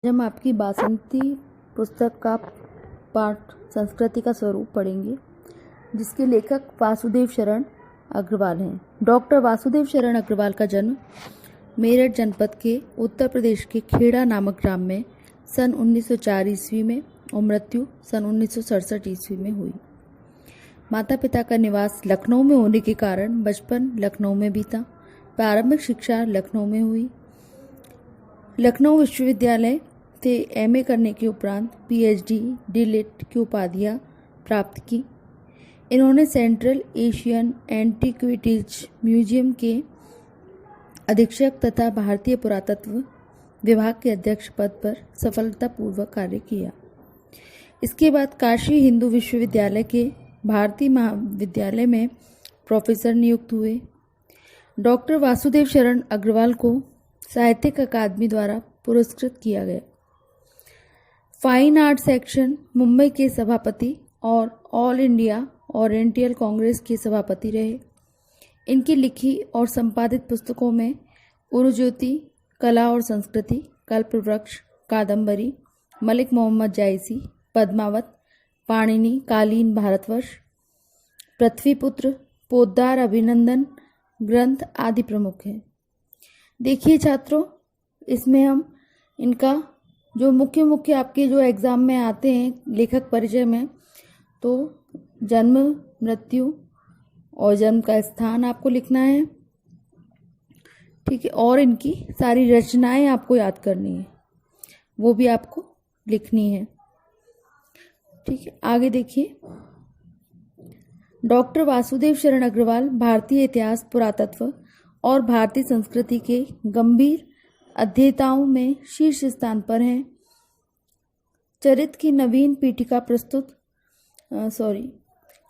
हम आपकी बासंती पुस्तक का पाठ संस्कृति का स्वरूप पढ़ेंगे, जिसके लेखक वासुदेव शरण अग्रवाल हैं। डॉक्टर वासुदेव शरण अग्रवाल का जन्म मेरठ जनपद के उत्तर प्रदेश के खेड़ा नामक ग्राम में सन 1904 ईस्वी में और मृत्यु सन 1967 ईस्वी में हुई। माता पिता का निवास लखनऊ में होने के कारण बचपन लखनऊ में बीता। प्रारंभिक शिक्षा लखनऊ में हुई। लखनऊ विश्वविद्यालय से एमए करने के उपरांत पीएचडी डीलिट की उपाधियाँ प्राप्त की। इन्होंने सेंट्रल एशियन एंटीक्विटीज म्यूजियम के अधीक्षक तथा भारतीय पुरातत्व विभाग के अध्यक्ष पद पर सफलतापूर्वक कार्य किया। इसके बाद काशी हिंदू विश्वविद्यालय के भारतीय महाविद्यालय में प्रोफेसर नियुक्त हुए। डॉक्टर वासुदेव शरण अग्रवाल को साहित्यिक अकादमी द्वारा पुरस्कृत किया गया। फाइन आर्ट सेक्शन मुंबई के सभापति और ऑल इंडिया ओरिएंटल कांग्रेस के सभापति रहे। इनकी लिखी और संपादित पुस्तकों में उरुज्योति, कला और संस्कृति, कल्पवृक्ष, कादम्बरी, मलिक मोहम्मद जायसी, पद्मावत, पाणिनि, कालीन भारतवर्ष, पृथ्वीपुत्र, पोद्दार अभिनंदन ग्रंथ आदि प्रमुख हैं। देखिए छात्रों, इसमें हम इनका जो मुख्य आपके जो एग्ज़ाम में आते हैं लेखक परिचय में, तो जन्म, मृत्यु और जन्म का स्थान आपको लिखना है, ठीक है। और इनकी सारी रचनाएं आपको याद करनी है, वो भी आपको लिखनी है, ठीक है। आगे देखिए, डॉक्टर वासुदेव शरण अग्रवाल भारतीय इतिहास, पुरातत्व और भारतीय संस्कृति के गंभीर अध्येताओं में शीर्ष स्थान पर हैं। चरित्र की नवीन पीठिका प्रस्तुत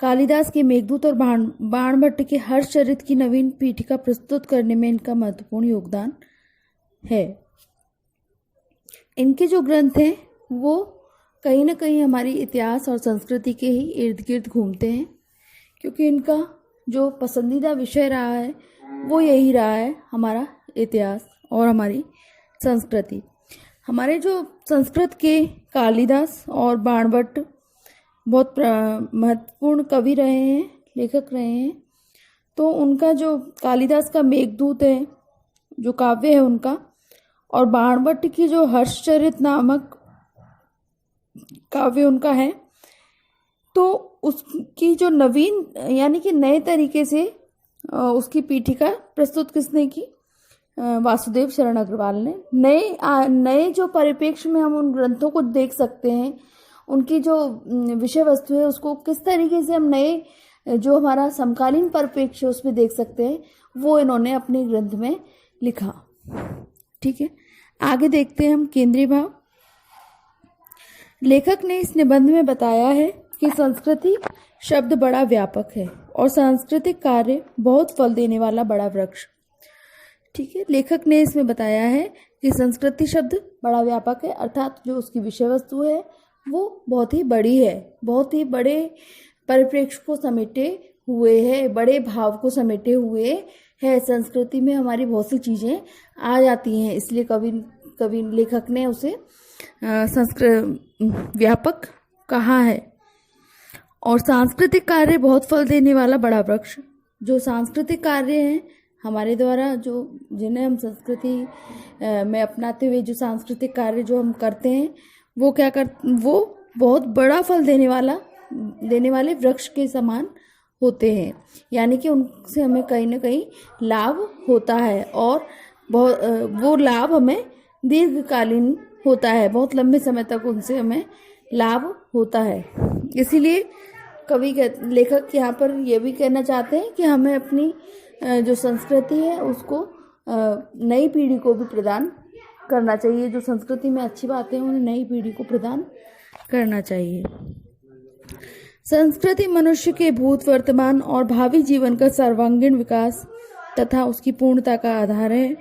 कालिदास के मेघदूत और बाणभट्ट के हर्ष चरित्र की नवीन पीठिका प्रस्तुत करने में इनका महत्वपूर्ण योगदान है। इनके जो ग्रंथ हैं वो कहीं ना कहीं हमारी इतिहास और संस्कृति के ही इर्द गिर्द घूमते हैं, क्योंकि इनका जो पसंदीदा विषय रहा है वो यही रहा है, हमारा इतिहास और हमारी संस्कृति। हमारे जो संस्कृत के कालिदास और बाणभट्ट बहुत महत्वपूर्ण कवि रहे हैं, लेखक रहे हैं। तो उनका जो कालिदास का मेघदूत है, जो काव्य है उनका, और बाणभट्ट की जो हर्षचरित नामक काव्य उनका है, तो उसकी जो नवीन यानी कि नए तरीके से उसकी पीठिका प्रस्तुत किसने की? वासुदेव शरण अग्रवाल ने। नए जो परिप्रेक्ष्य में हम उन ग्रंथों को देख सकते हैं, उनकी जो विषय वस्तु है उसको किस तरीके से हम नए जो हमारा समकालीन परिप्रेक्ष्य उसमें देख सकते हैं, वो इन्होंने अपने ग्रंथ में लिखा, ठीक है। आगे देखते हैं हम केंद्रीय भाव। लेखक ने इस निबंध में बताया है कि संस्कृति शब्द बड़ा व्यापक है और सांस्कृतिक कार्य बहुत फल देने वाला बड़ा वृक्ष, ठीक है। लेखक ने इसमें बताया है कि संस्कृति शब्द बड़ा व्यापक है, अर्थात जो उसकी विषय वस्तु है वो बहुत ही बड़ी है, बहुत ही बड़े परिप्रेक्ष्य को समेटे हुए है, बड़े भाव को समेटे हुए है। संस्कृति में हमारी बहुत सी चीज़ें आ जाती हैं, इसलिए कवि लेखक ने उसे व्यापक कहा है। और सांस्कृतिक कार्य बहुत फल देने वाला बड़ा वृक्ष, जो सांस्कृतिक कार्य हैं हमारे द्वारा, जो जिन्हें हम संस्कृति में अपनाते हुए जो सांस्कृतिक कार्य जो हम करते हैं, वो बहुत बड़ा फल देने वाले वृक्ष के समान होते हैं, यानी कि उनसे हमें कहीं ना कहीं लाभ होता है, और वो लाभ हमें दीर्घकालीन होता है, बहुत लंबे समय तक उनसे हमें लाभ होता है। इसीलिए लेखक यहाँ पर ये भी कहना चाहते हैं कि हमें अपनी जो संस्कृति है उसको नई पीढ़ी को भी प्रदान करना चाहिए। जो संस्कृति में अच्छी बातें हैं उन्हें नई पीढ़ी को प्रदान करना चाहिए। संस्कृति मनुष्य के भूत, वर्तमान और भावी जीवन का सर्वांगीण विकास तथा उसकी पूर्णता का आधार है।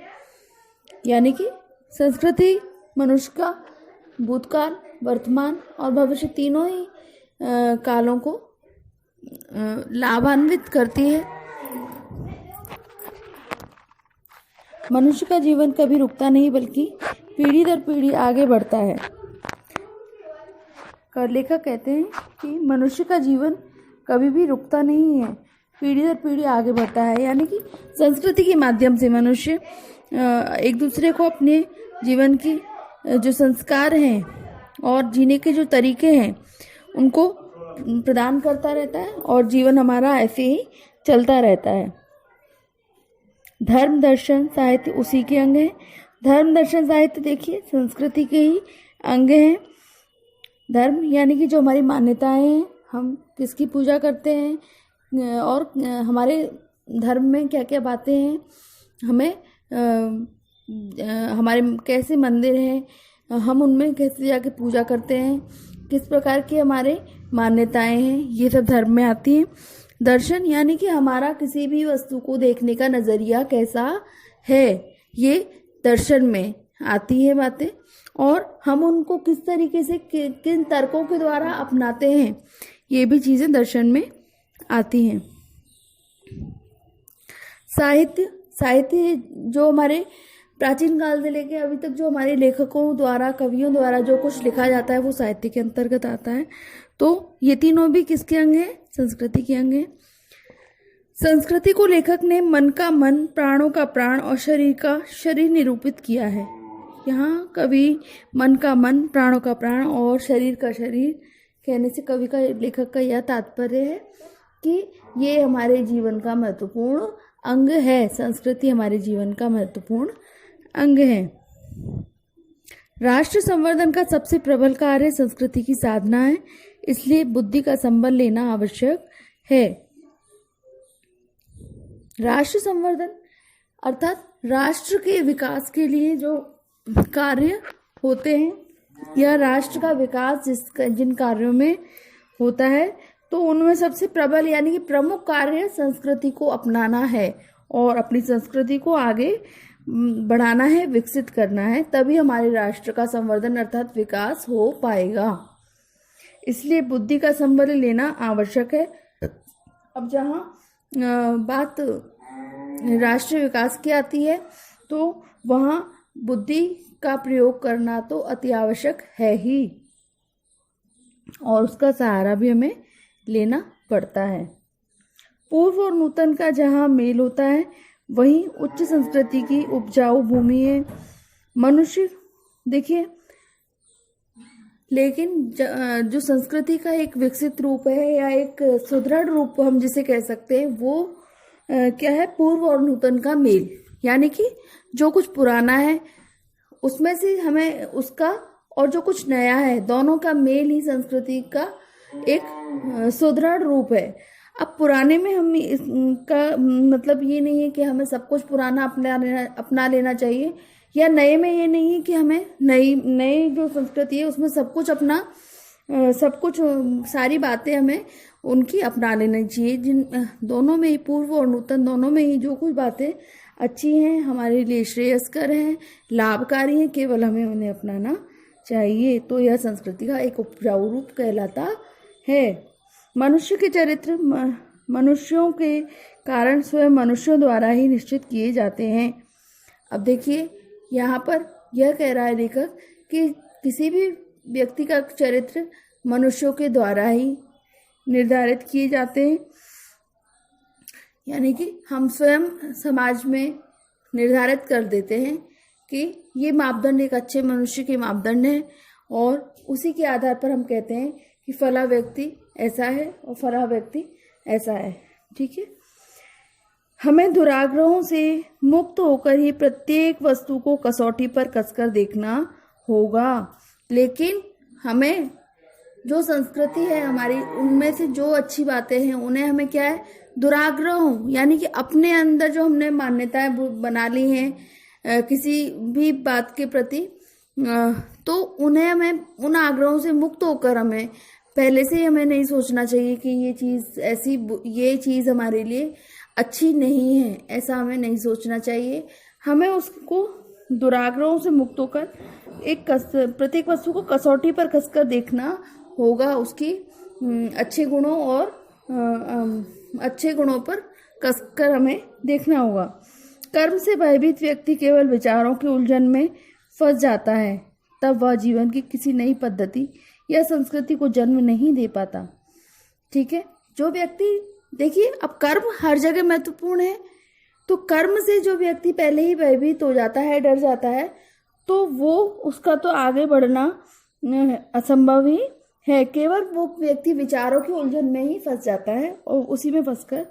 यानी कि संस्कृति मनुष्य का भूतकाल, वर्तमान और भविष्य तीनों ही कालों को लाभान्वित करती है। मनुष्य का जीवन कभी रुकता नहीं, बल्कि पीढ़ी दर पीढ़ी आगे बढ़ता है। लेखक कहते हैं कि मनुष्य का जीवन कभी भी रुकता नहीं है, पीढ़ी दर पीढ़ी आगे बढ़ता है। यानी कि संस्कृति के माध्यम से मनुष्य एक दूसरे को अपने जीवन की जो संस्कार हैं और जीने के जो तरीके हैं उनको प्रदान करता रहता है और जीवन हमारा ऐसे ही चलता रहता है। धर्म दर्शन साहित्य उसी के अंग हैं। धर्म दर्शन साहित्य देखिए संस्कृति के ही अंग हैं। धर्म यानी कि जो हमारी मान्यताएं हैं, हम किसकी पूजा करते हैं और हमारे धर्म में क्या क्या बातें हैं, हमें हमारे कैसे मंदिर हैं, हम उनमें कैसे जाके पूजा करते हैं, किस प्रकार की हमारे मान्यताएं हैं, ये सब धर्म में आती हैं। दर्शन यानी कि हमारा किसी भी वस्तु को देखने का नज़रिया कैसा है, ये दर्शन में आती है बातें, और हम उनको किस तरीके से किन तर्कों के द्वारा अपनाते हैं, ये भी चीज़ें दर्शन में आती हैं। साहित्य जो हमारे प्राचीन काल से लेके अभी तक जो हमारे लेखकों द्वारा, कवियों द्वारा जो कुछ लिखा जाता है वो साहित्य के अंतर्गत आता है। तो ये तीनों भी किसके अंग हैं? संस्कृति के अंग हैं। संस्कृति को लेखक ने मन का मन, प्राणों का प्राण और शरीर का शरीर निरूपित किया है। यहाँ कवि मन का मन, प्राणों का प्राण और शरीर का शरीर कहने से कवि का, लेखक का यह तात्पर्य है कि ये हमारे जीवन का महत्वपूर्ण अंग है। संस्कृति हमारे जीवन का महत्वपूर्ण अंग है। राष्ट्र संवर्धन का सबसे प्रबल कार्य संस्कृति की साधना है, इसलिए बुद्धि का संबल लेना आवश्यक है। राष्ट्र संवर्धन अर्थात राष्ट्र के विकास के लिए जो कार्य होते हैं या राष्ट्र का विकास जिन कार्यों में होता है, तो उनमें सबसे प्रबल यानी कि प्रमुख कार्य संस्कृति को अपनाना है और अपनी संस्कृति को आगे बढ़ाना है, विकसित करना है, तभी हमारे राष्ट्र का संवर्धन अर्थात विकास हो पाएगा। इसलिए बुद्धि का संबल लेना आवश्यक है। अब जहाँ बात राष्ट्रीय विकास की आती है तो वहाँ बुद्धि का प्रयोग करना तो अति आवश्यक है ही, और उसका सहारा भी हमें लेना पड़ता है। पूर्व और नूतन का जहाँ मेल होता है वहीं उच्च संस्कृति की उपजाऊ भूमि है। मनुष्य देखिए, लेकिन जो संस्कृति का एक विकसित रूप है या एक सुदृढ़ रूप हम जिसे कह सकते हैं, वो क्या है? पूर्व और नूतन का मेल। यानी कि जो कुछ पुराना है उसमें से हमें उसका, और जो कुछ नया है, दोनों का मेल ही संस्कृति का एक सुदृढ़ रूप है। अब पुराने में हम इसका मतलब ये नहीं है कि हमें सब कुछ पुराना अपना लेना चाहिए, या नए में ये नहीं है कि हमें नई जो संस्कृति है उसमें सब कुछ सारी बातें हमें उनकी अपना लेनी चाहिए। जिन दोनों में ही, पूर्व और नूतन दोनों में ही जो कुछ बातें अच्छी हैं, हमारे लिए श्रेयस्कर हैं, लाभकारी हैं, केवल हमें उन्हें अपनाना चाहिए। तो यह संस्कृति का एक उपजाऊ रूप कहलाता है। मनुष्य के चरित्र मनुष्यों के कारण स्वयं मनुष्यों द्वारा ही निश्चित किए जाते हैं। अब देखिए, यहाँ पर यह कह रहा है लेखक कि किसी भी व्यक्ति का चरित्र मनुष्यों के द्वारा ही निर्धारित किए जाते हैं। यानी कि हम स्वयं समाज में निर्धारित कर देते हैं कि ये मापदंड एक अच्छे मनुष्य के मापदंड हैं, और उसी के आधार पर हम कहते हैं कि फला व्यक्ति ऐसा है और फला व्यक्ति ऐसा है। ठीक है, हमें दुराग्रहों से मुक्त होकर ही प्रत्येक वस्तु को कसौटी पर कसकर देखना होगा। लेकिन हमें जो संस्कृति है हमारी, उनमें से जो अच्छी बातें हैं उन्हें हमें क्या है? दुराग्रह, यानी कि अपने अंदर जो हमने मान्यताएं बना ली हैं किसी भी बात के प्रति, तो उन्हें हमें उन आग्रहों से मुक्त होकर हमें पहले से ही हमें नहीं सोचना चाहिए कि ये चीज़ हमारे लिए अच्छी नहीं है, ऐसा हमें नहीं सोचना चाहिए। हमें उसको दुराग्रहों से मुक्त होकर प्रत्येक वस्तु को कसौटी पर कसकर देखना होगा, उसकी अच्छे गुणों पर कसकर हमें देखना होगा। कर्म से भयभीत व्यक्ति केवल विचारों की उलझन में फंस जाता है, तब वह जीवन की किसी नई पद्धति या संस्कृति को जन्म नहीं दे पाता। ठीक है, जो व्यक्ति, देखिए अब कर्म हर जगह महत्वपूर्ण है, तो कर्म से जो व्यक्ति पहले ही भयभीत हो जाता है, डर जाता है, तो वो उसका तो आगे बढ़ना असंभव ही है। केवल वो व्यक्ति विचारों की उलझन में ही फंस जाता है और उसी में फंसकर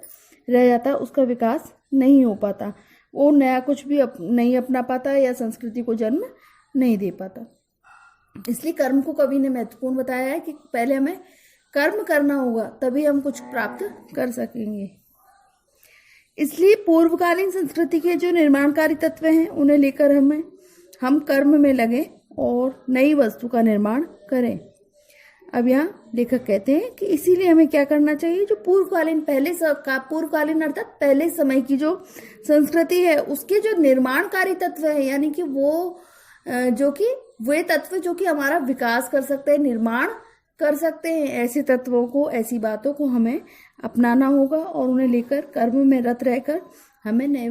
रह जाता है, उसका विकास नहीं हो पाता, वो नया कुछ भी नहीं अपना पाता या संस्कृति को जन्म नहीं दे पाता। इसलिए कर्म को कवि ने महत्वपूर्ण बताया है कि पहले हमें कर्म करना होगा, तभी हम कुछ प्राप्त कर सकेंगे। इसलिए पूर्वकालीन संस्कृति के जो निर्माणकारी तत्व हैं उन्हें लेकर हम कर्म में लगे और नई वस्तु का निर्माण करें। अब यहाँ लेखक कहते हैं कि इसीलिए हमें क्या करना चाहिए, जो पूर्वकालीन अर्थात पहले समय की जो संस्कृति है उसके जो निर्माणकारी तत्व है, यानी कि वो जो कि वे तत्व जो कि हमारा विकास कर सकते हैं, निर्माण कर सकते हैं, ऐसे तत्वों को, ऐसी बातों को हमें अपनाना होगा और उन्हें लेकर कर्म में रत रहकर हमें नए